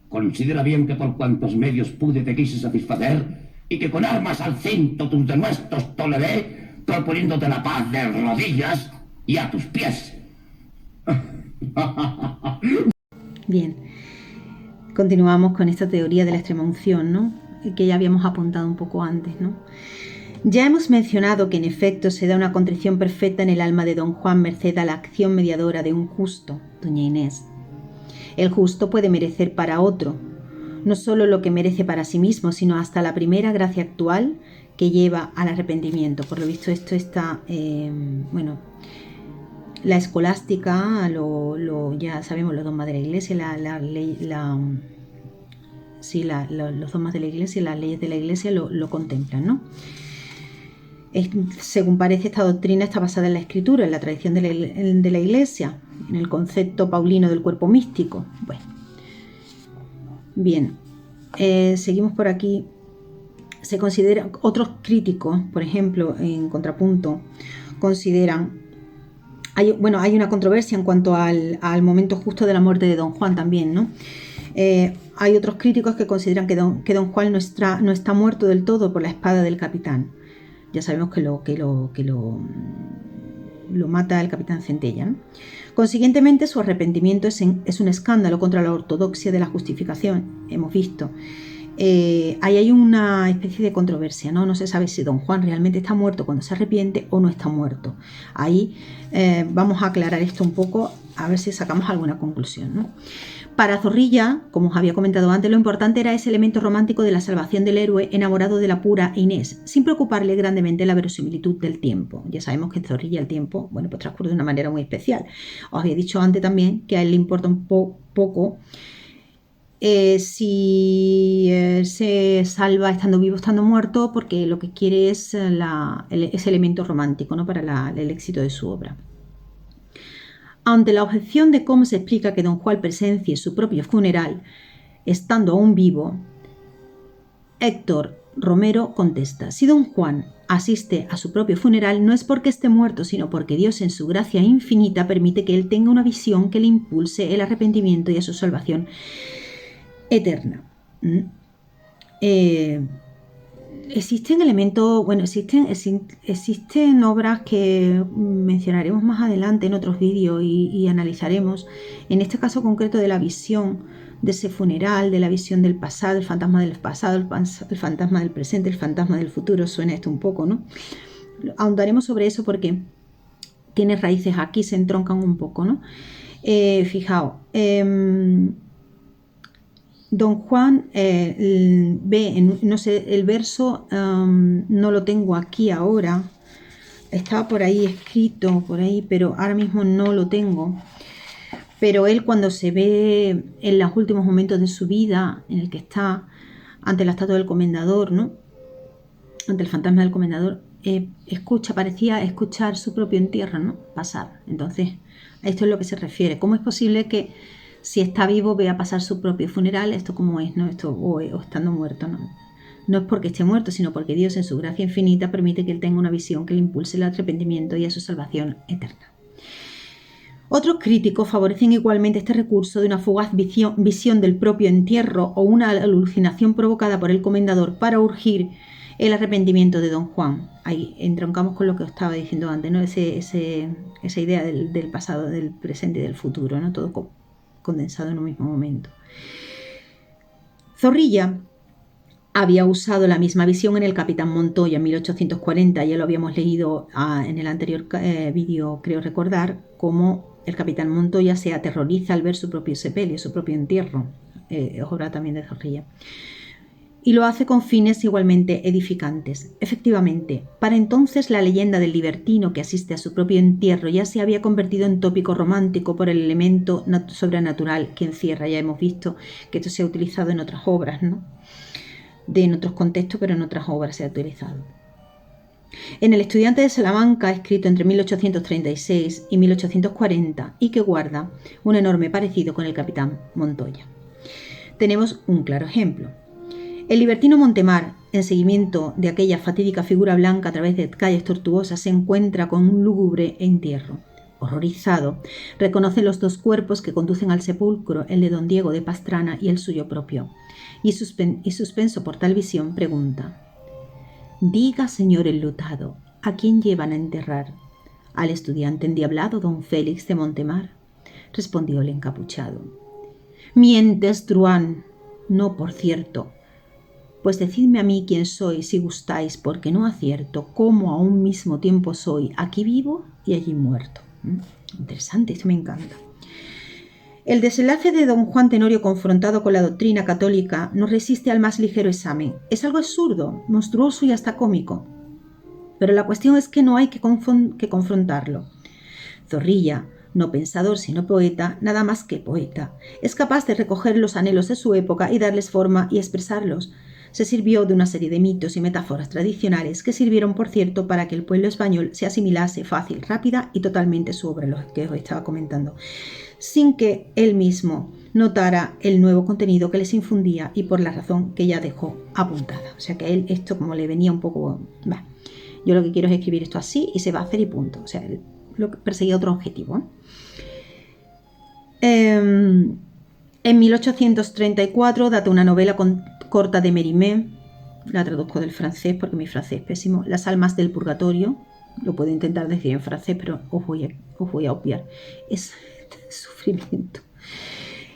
Considera bien que por cuantos medios pude te quise satisfacer y que con armas al cinto tus denuestos toleré, proponiéndote la paz de rodillas y a tus pies. Bien, continuamos con esta teoría de la extrema unción, ¿no? Que ya habíamos apuntado un poco antes, ¿no? Ya hemos mencionado que en efecto se da una contrición perfecta en el alma de don Juan merced a la acción mediadora de un justo, doña Inés. El justo puede merecer para otro, no solo lo que merece para sí mismo, sino hasta la primera gracia actual que lleva al arrepentimiento. Por lo visto esto está, la escolástica, ya sabemos los dogmas de la Iglesia, los dogmas de la Iglesia, las leyes de la Iglesia lo contemplan, ¿no? Según parece, esta doctrina está basada en la Escritura, en la tradición de la Iglesia, en el concepto paulino del cuerpo místico. Bueno, bien, seguimos por aquí. Se consideran otros críticos, por ejemplo, en contrapunto, consideran. Hay una controversia en cuanto al momento justo de la muerte de don Juan también, ¿no? Hay otros críticos que consideran que don Juan no está muerto del todo por la espada del capitán. Ya sabemos que lo mata el capitán Centella, ¿no? Consiguientemente, su arrepentimiento es un escándalo contra la ortodoxia de la justificación, hemos visto. Ahí hay una especie de controversia, ¿no? No se sabe si don Juan realmente está muerto cuando se arrepiente o no está muerto. Ahí vamos a aclarar esto un poco, a ver si sacamos alguna conclusión, ¿no? Para Zorrilla, como os había comentado antes, lo importante era ese elemento romántico de la salvación del héroe enamorado de la pura Inés, sin preocuparle grandemente la verosimilitud del tiempo. Ya sabemos que en Zorrilla el tiempo, pues transcurre de una manera muy especial. Os había dicho antes también que a él le importa un poco si se salva estando vivo o estando muerto, porque lo que quiere es ese elemento romántico, ¿no? Para el éxito de su obra. Ante la objeción de cómo se explica que don Juan presencie su propio funeral, estando aún vivo, Héctor Romero contesta: si don Juan asiste a su propio funeral no es porque esté muerto, sino porque Dios en su gracia infinita permite que él tenga una visión que le impulse el arrepentimiento y a su salvación eterna. Existen elementos, existen obras que mencionaremos más adelante en otros vídeos y analizaremos, en este caso concreto de la visión de ese funeral, de la visión del pasado, el fantasma del pasado, el fantasma del presente, el fantasma del futuro. Suena esto un poco, ¿no? Ahondaremos sobre eso porque tiene raíces aquí, se entroncan un poco, ¿no? Fijaos, don Juan ve, no sé, el verso no lo tengo aquí ahora, estaba por ahí escrito, pero ahora mismo no lo tengo. Pero él, cuando se ve en los últimos momentos de su vida, en el que está ante la estatua del comendador, ¿no? Ante el fantasma del comendador, parecía escuchar su propio entierro, ¿no? Pasar. Entonces, a esto es lo que se refiere. ¿Cómo es posible que, si está vivo, vea pasar su propio funeral? Esto como es, ¿no? Esto, o estando muerto, ¿no? No es porque esté muerto, sino porque Dios, en su gracia infinita, permite que él tenga una visión que le impulse el arrepentimiento y a su salvación eterna. Otros críticos favorecen igualmente este recurso de una fugaz visión del propio entierro o una alucinación provocada por el comendador para urgir el arrepentimiento de don Juan. Ahí entroncamos con lo que os estaba diciendo antes, ¿no? Esa idea del pasado, del presente y del futuro, ¿no? Todo condensado en un mismo momento. Zorrilla había usado la misma visión en el Capitán Montoya en 1840, ya lo habíamos leído en el anterior vídeo, creo recordar, cómo el Capitán Montoya se aterroriza al ver su propio sepelio, su propio entierro, obra también de Zorrilla. Y lo hace con fines igualmente edificantes. Efectivamente, para entonces la leyenda del libertino que asiste a su propio entierro ya se había convertido en tópico romántico por el elemento sobrenatural que encierra. Ya hemos visto que esto se ha utilizado en otras obras, ¿no? En otros contextos, pero en otras obras se ha utilizado. En El estudiante de Salamanca, escrito entre 1836 y 1840, y que guarda un enorme parecido con el Capitán Montoya, tenemos un claro ejemplo. El libertino Montemar, en seguimiento de aquella fatídica figura blanca a través de calles tortuosas, se encuentra con un lúgubre entierro. Horrorizado, reconoce los dos cuerpos que conducen al sepulcro, el de don Diego de Pastrana y el suyo propio, y suspenso por tal visión, pregunta: «Diga, señor enlutado, ¿a quién llevan a enterrar? ¿Al estudiante endiablado don Félix de Montemar?», respondió el encapuchado. «Mientes, truán. No, por cierto. Pues decidme a mí quién soy, si gustáis, porque no acierto cómo a un mismo tiempo soy aquí vivo y allí muerto». Interesante, esto me encanta. El desenlace de don Juan Tenorio confrontado con la doctrina católica no resiste al más ligero examen. Es algo absurdo, monstruoso y hasta cómico. Pero la cuestión es que no hay que confrontarlo. Zorrilla, no pensador sino poeta, nada más que poeta, es capaz de recoger los anhelos de su época y darles forma y expresarlos. Se sirvió de una serie de mitos y metáforas tradicionales que sirvieron, por cierto, para que el pueblo español se asimilase fácil, rápida y totalmente su obra, lo que os estaba comentando, sin que él mismo notara el nuevo contenido que les infundía y por la razón que ya dejó apuntada. O sea que a él esto como le venía un poco... yo lo que quiero es escribir esto así y se va a hacer y punto. O sea, él perseguía otro objetivo. En 1834 data una novela corta de Mérimée, la traduzco del francés porque mi francés es pésimo, Las almas del purgatorio. Lo puedo intentar decir en francés, pero os voy a obviar. Es sufrimiento.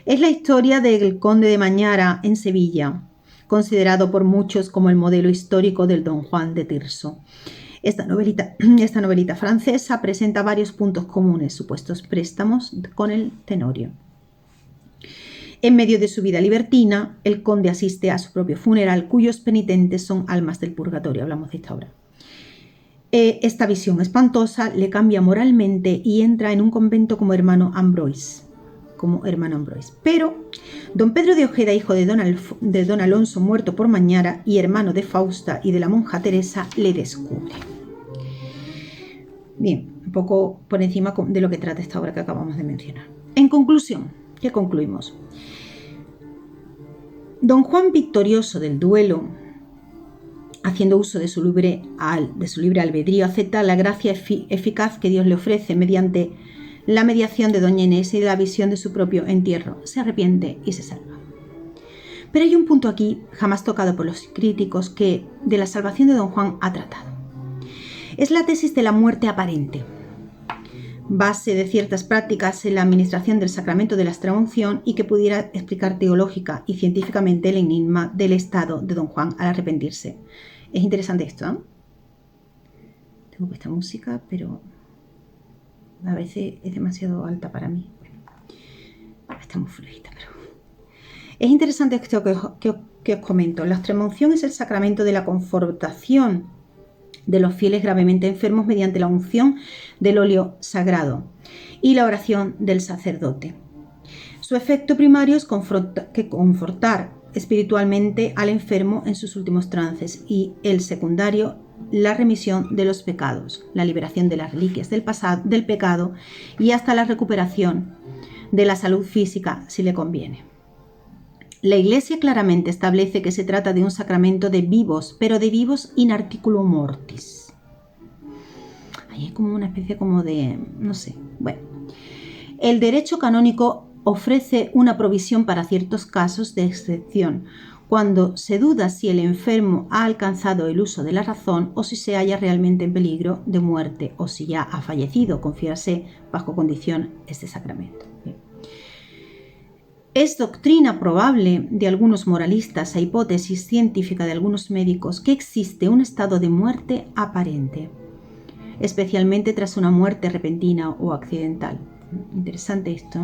Es la historia del conde de Mañara en Sevilla, considerado por muchos como el modelo histórico del Don Juan de Tirso. Esta novelita francesa presenta varios puntos comunes, supuestos préstamos con el Tenorio. En medio de su vida libertina, el conde asiste a su propio funeral, cuyos penitentes son almas del purgatorio. Hablamos de esta obra. Esta visión espantosa le cambia moralmente y entra en un convento como hermano Ambroise. Pero don Pedro de Ojeda, hijo de don Alonso, muerto por Mañara, y hermano de Fausta y de la monja Teresa, le descubre. Bien, un poco por encima de lo que trata esta obra que acabamos de mencionar. En conclusión, ¿qué concluimos? Don Juan, victorioso del duelo, haciendo uso de su libre albedrío, acepta la gracia eficaz que Dios le ofrece mediante la mediación de doña Inés y de la visión de su propio entierro. Se arrepiente y se salva. Pero hay un punto aquí, jamás tocado por los críticos, que de la salvación de don Juan ha tratado. Es la tesis de la muerte aparente, base de ciertas prácticas en la administración del sacramento de la extremaunción y que pudiera explicar teológica y científicamente el enigma del estado de don Juan al arrepentirse. Es interesante esto, ¿eh? Tengo puesta música, pero a veces es demasiado alta para mí. Bueno, está muy flojita, pero... Es interesante esto que os comento. La extremaunción es el sacramento de la confortación de los fieles gravemente enfermos mediante la unción del óleo sagrado y la oración del sacerdote. Su efecto primario es confortar espiritualmente al enfermo en sus últimos trances, y el secundario, la remisión de los pecados, la liberación de las reliquias del pecado y hasta la recuperación de la salud física si le conviene. La Iglesia claramente establece que se trata de un sacramento de vivos, pero de vivos in articulo mortis. Ahí hay como una especie como de... no sé. Bueno. El derecho canónico ofrece una provisión para ciertos casos de excepción, cuando se duda si el enfermo ha alcanzado el uso de la razón o si se halla realmente en peligro de muerte o si ya ha fallecido, confiarse bajo condición este sacramento. Bien. Es doctrina probable de algunos moralistas e hipótesis científica de algunos médicos que existe un estado de muerte aparente, especialmente tras una muerte repentina o accidental. Interesante esto.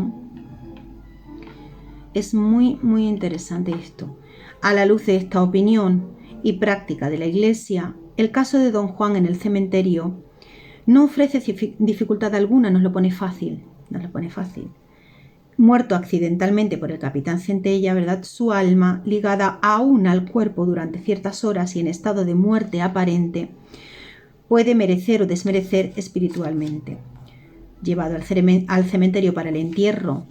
Es muy, muy interesante esto. A la luz de esta opinión y práctica de la Iglesia, el caso de don Juan en el cementerio no ofrece dificultad alguna, nos lo pone fácil. Muerto accidentalmente por el capitán Centella, ¿verdad? Su alma, ligada aún al cuerpo durante ciertas horas y en estado de muerte aparente, puede merecer o desmerecer espiritualmente. Llevado al cementerio para el entierro,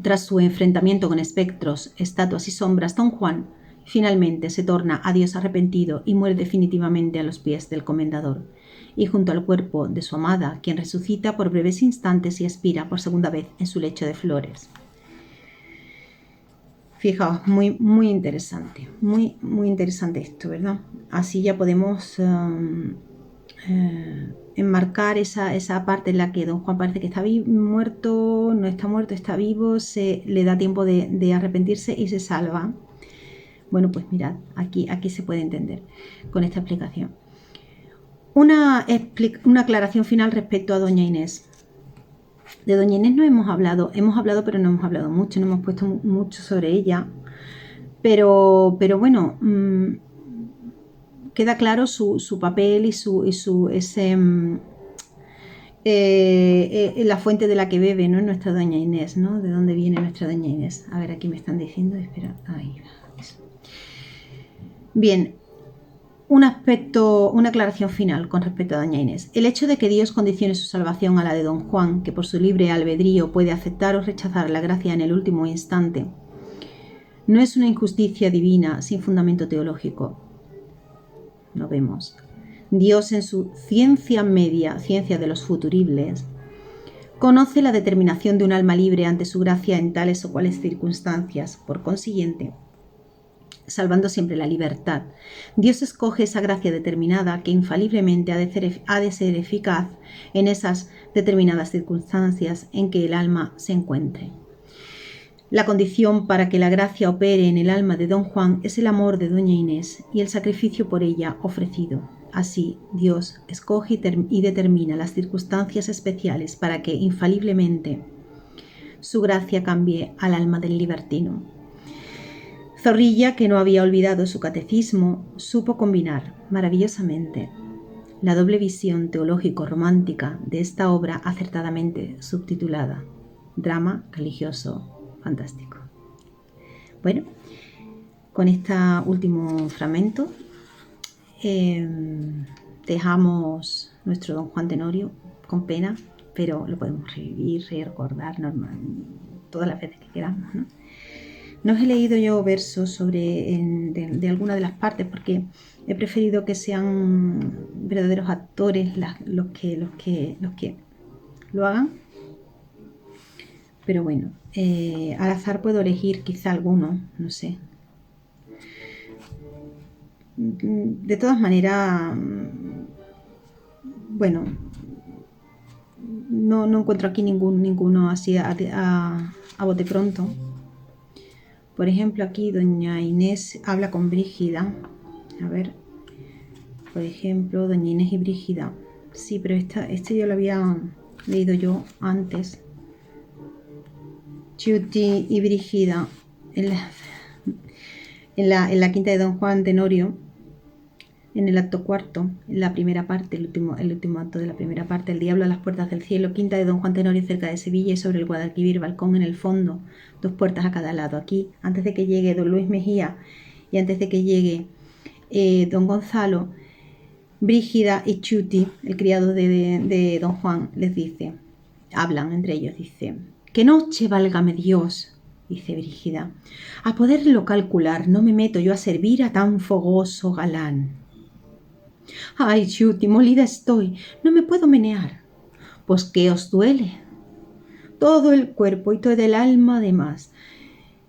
tras su enfrentamiento con espectros, estatuas y sombras, don Juan Finalmente se torna a Dios arrepentido y muere definitivamente a los pies del comendador, y junto al cuerpo de su amada, quien resucita por breves instantes y expira por segunda vez en su lecho de flores. Fijaos, muy, muy interesante, muy, muy interesante esto, ¿verdad? Así ya podemos enmarcar esa parte en la que don Juan parece que está muerto, no está muerto, está vivo, le da tiempo de arrepentirse y se salva. Bueno, pues mirad, aquí se puede entender con esta explicación. Una aclaración final respecto a doña Inés. De doña Inés no hemos hablado pero no hemos hablado mucho, no hemos puesto mucho sobre ella, pero bueno, queda claro su papel y la fuente de la que bebe, ¿no? Nuestra doña Inés, ¿no? ¿De dónde viene nuestra doña Inés? A ver, aquí me están diciendo, espera, ahí va. Eso. Bien, una aclaración final con respecto a doña Inés. El hecho de que Dios condicione su salvación a la de don Juan, que por su libre albedrío puede aceptar o rechazar la gracia en el último instante, no es una injusticia divina sin fundamento teológico. Lo vemos. Dios, en su ciencia media, ciencia de los futuribles, conoce la determinación de un alma libre ante su gracia en tales o cuales circunstancias. Por consiguiente, salvando siempre la libertad, Dios escoge esa gracia determinada que infaliblemente ha de ser eficaz en esas determinadas circunstancias en que el alma se encuentre. La condición para que la gracia opere en el alma de don Juan es el amor de doña Inés y el sacrificio por ella ofrecido. Así, Dios escoge y determina las circunstancias especiales para que infaliblemente su gracia cambie al alma del libertino. Zorrilla, que no había olvidado su catecismo, supo combinar maravillosamente la doble visión teológico-romántica de esta obra acertadamente subtitulada Drama religioso fantástico. Bueno, con este último fragmento dejamos nuestro don Juan Tenorio con pena, pero lo podemos revivir, recordar todas las veces que queramos, ¿no? No os he leído yo versos de alguna de las partes porque he preferido que sean verdaderos actores los que lo hagan. Pero bueno, al azar puedo elegir quizá alguno, no sé. De todas maneras, bueno, no encuentro aquí ninguno así a bote pronto. Por ejemplo, aquí doña Inés habla con Brígida. A ver, por ejemplo, doña Inés y Brígida. Sí, pero este yo lo había leído yo antes. Chuti y Brígida en la quinta de don Juan Tenorio, en el acto cuarto, en la primera parte, el último acto de la primera parte, el diablo a las puertas del cielo, quinta de don Juan Tenorio cerca de Sevilla y sobre el Guadalquivir, balcón en el fondo, 2 puertas a cada lado. Aquí, antes de que llegue don Luis Mejía y antes de que llegue don Gonzalo, Brígida y Chuti, el criado de don Juan, les dice, hablan entre ellos, dice, «¡Qué noche, válgame Dios!», dice Brígida, «a poderlo calcular, no me meto yo a servir a tan fogoso galán». «Ay, Chuti, molida estoy, no me puedo menear». «Pues, ¿qué os duele?» «Todo el cuerpo y todo el alma además».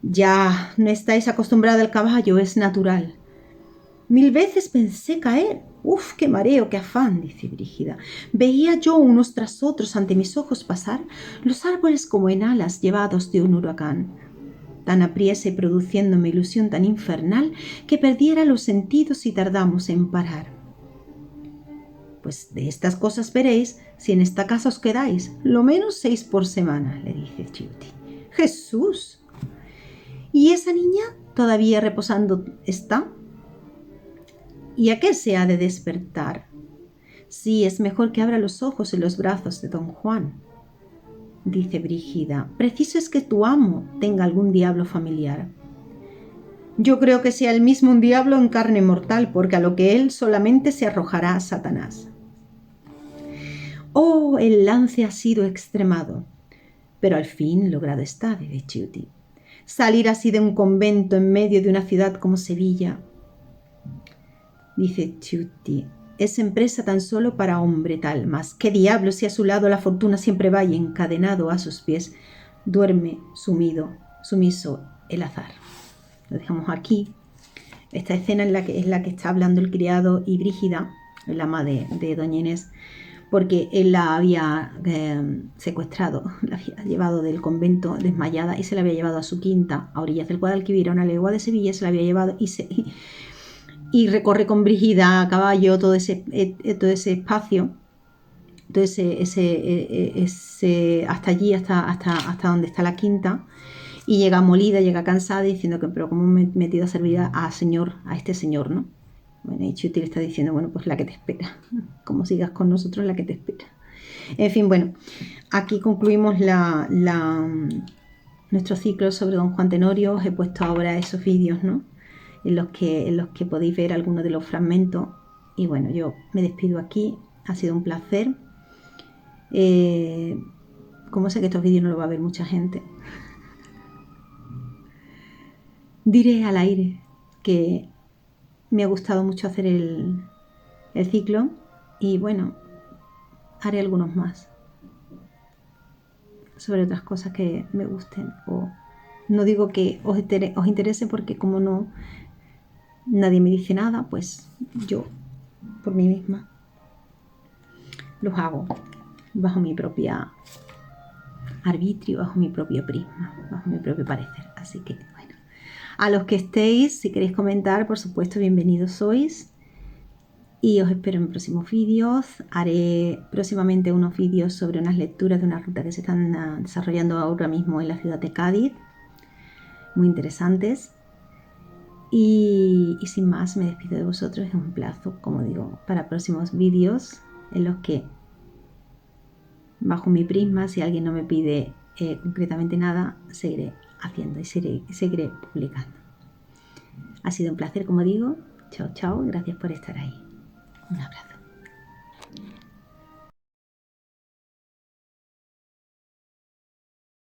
«Ya, no estáis acostumbrada al caballo, es natural». «1000 veces pensé caer». «Uf, qué mareo, qué afán», dice Brígida. «Veía yo unos tras otros ante mis ojos pasar los árboles como en alas llevados de un huracán, tan apriesa y produciéndome ilusión tan infernal que perdiera los sentidos y tardamos en parar». «Pues de estas cosas veréis si en esta casa os quedáis, lo menos 6 por semana», le dice Chuti. «¡Jesús! ¿Y esa niña todavía reposando está? ¿Y a qué se ha de despertar? Sí, es mejor que abra los ojos en los brazos de don Juan». Dice Brígida, «preciso es que tu amo tenga algún diablo familiar». «Yo creo que sea el mismo un diablo en carne mortal, porque a lo que él solamente se arrojará a Satanás». «Oh, el lance ha sido extremado, pero al fin logrado está», dice Chuti. salir así de un convento en medio de una ciudad como Sevilla. Dice Chuti, es empresa tan solo para hombre tal, mas qué diablo si a su lado la fortuna siempre va y encadenado a sus pies duerme sumiso el azar. Lo dejamos aquí. Esta escena es la que está hablando el criado y Brígida, el ama de doña Inés, porque él la había secuestrado, la había llevado del convento desmayada y se la había llevado a su quinta, a orillas del Guadalquivir, a una legua de Sevilla, se la había llevado y recorre con Brígida a caballo todo ese espacio, todo hasta allí, hasta donde está la quinta, y llega molida, llega cansada, diciendo que pero cómo me he metido a servir a este señor, ¿no? Bueno, y Chuti le está diciendo, bueno, pues la que te espera, como sigas con nosotros, la que te espera. En fin, bueno, aquí concluimos nuestro ciclo sobre don Juan Tenorio. Os he puesto ahora esos vídeos, ¿no? En los que podéis ver algunos de los fragmentos. Y bueno, yo me despido aquí. Ha sido un placer. Como sé que estos vídeos no los va a ver mucha gente, diré al aire que me ha gustado mucho hacer el ciclo y bueno, haré algunos más sobre otras cosas que me gusten, o no digo que os interese, porque como no nadie me dice nada, pues yo por mí misma los hago bajo mi propia arbitrio, bajo mi propio prisma, bajo mi propio parecer. Así que bueno, a los que estéis, si queréis comentar, por supuesto, bienvenidos sois. Y os espero en próximos vídeos. Haré próximamente unos vídeos sobre unas lecturas de una ruta que se están desarrollando ahora mismo en la ciudad de Cádiz. Muy interesantes. Y sin más, me despido de vosotros. Es un plazo, como digo, para próximos vídeos en los que, bajo mi prisma, si alguien no me pide concretamente nada, seguiré haciendo y seguiré publicando. Ha sido un placer, como digo. Chao, chao. Gracias por estar ahí. Un abrazo.